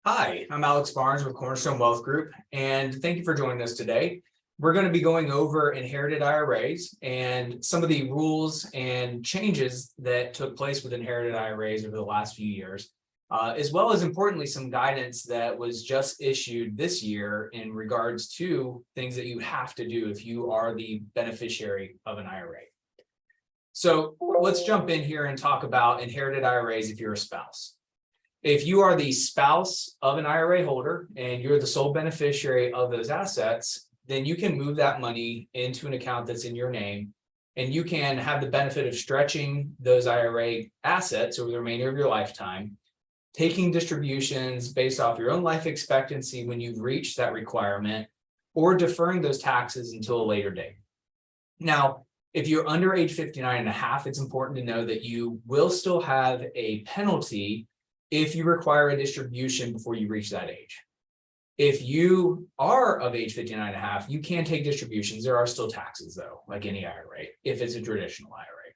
Hi, I'm Alex Barnes with Cornerstone Wealth Group, and thank you for joining us today. We're going to be going over inherited IRAs and some of the rules and changes that took place with inherited IRAs over the last few years, as well as importantly, some guidance that was just issued this year in regards to things that you have to do if you are the beneficiary of an IRA. So let's jump in here and talk about inherited IRAs if you're a spouse. If you are the spouse of an IRA holder and you're the sole beneficiary of those assets, then you can move that money into an account that's in your name, and you can have the benefit of stretching those IRA assets over the remainder of your lifetime, taking distributions based off your own life expectancy when you've reached that requirement, or deferring those taxes until a later date. Now, if you're under age 59 and a half, it's important to know that you will still have a penalty if you require a distribution before you reach that age. If you are of age 59 and a half, you can take distributions. There are still taxes though, like any IRA, if it's a traditional IRA.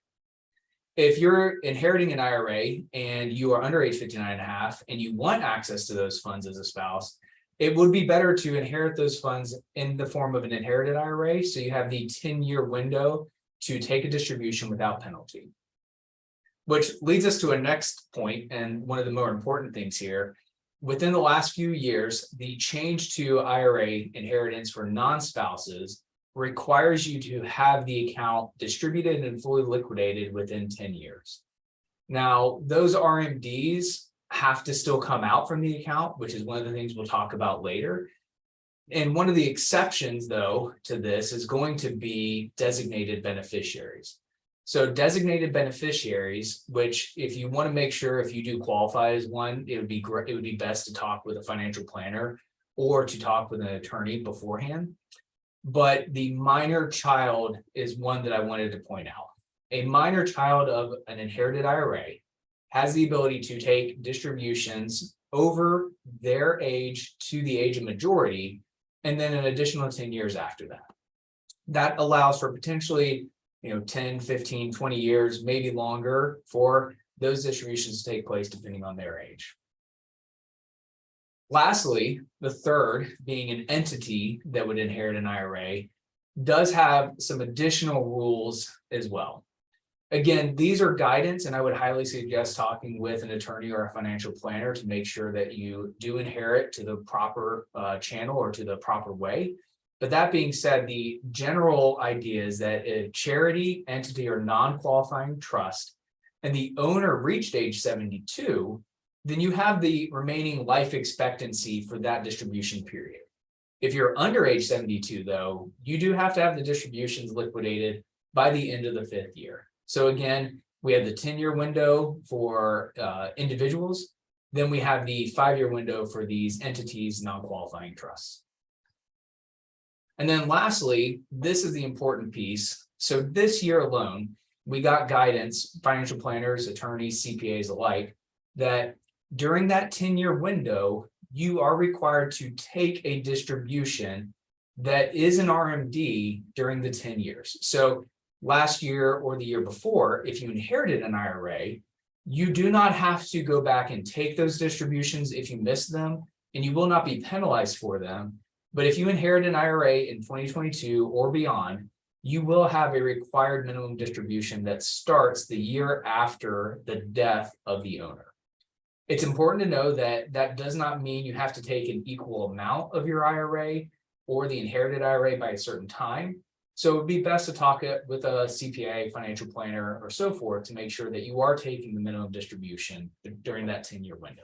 If you're inheriting an IRA and you are under age 59 and a half and you want access to those funds as a spouse, it would be better to inherit those funds in the form of an inherited IRA. So you have the 10-year window to take a distribution without penalty. Which leads us to a next point, and one of the more important things here. Within the last few years, the change to IRA inheritance for non-spouses requires you to have the account distributed and fully liquidated within 10 years. Now, those RMDs have to still come out from the account, which is one of the things we'll talk about later. And one of the exceptions, though, to this is going to be designated beneficiaries. So designated beneficiaries, which if you want to make sure if you do qualify as one, it would be best to talk with a financial planner or to talk with an attorney beforehand. But the minor child is one that I wanted to point out. A minor child of an inherited IRA has the ability to take distributions over their age to the age of majority, and then an additional 10 years after that. That allows for potentially 10, 15, 20 years, maybe longer for those distributions to take place depending on their age. Lastly, the third, being an entity that would inherit an IRA, does have some additional rules as well. Again, these are guidance, and I would highly suggest talking with an attorney or a financial planner to make sure that you do inherit to the proper channel or to the proper way. But that being said, the general idea is that a charity, entity, or non-qualifying trust, and the owner reached age 72, then you have the remaining life expectancy for that distribution period. If you're under age 72, though, you do have to have the distributions liquidated by the end of the 5th year. So again, we have the 10-year window for individuals. Then we have the 5-year window for these entities, non-qualifying trusts. And then lastly, this is the important piece. So this year alone, we got guidance, financial planners, attorneys, CPAs alike, that during that 10-year window, you are required to take a distribution that is an RMD during the 10 years. So last year or the year before, if you inherited an IRA, you do not have to go back and take those distributions if you miss them, and you will not be penalized for them. But if you inherit an IRA in 2022 or beyond, you will have a required minimum distribution that starts the year after the death of the owner. It's important to know that that does not mean you have to take an equal amount of your IRA or the inherited IRA by a certain time. So it would be best to talk with a CPA, financial planner, or so forth to make sure that you are taking the minimum distribution during that 10-year window.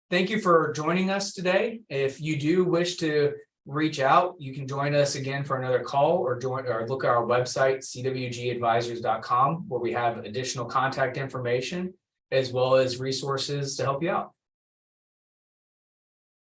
Thank you for joining us today. If you do wish to reach out, you can join us again for another call or look at our website, cwgadvisors.com, where we have additional contact information as well as resources to help you out.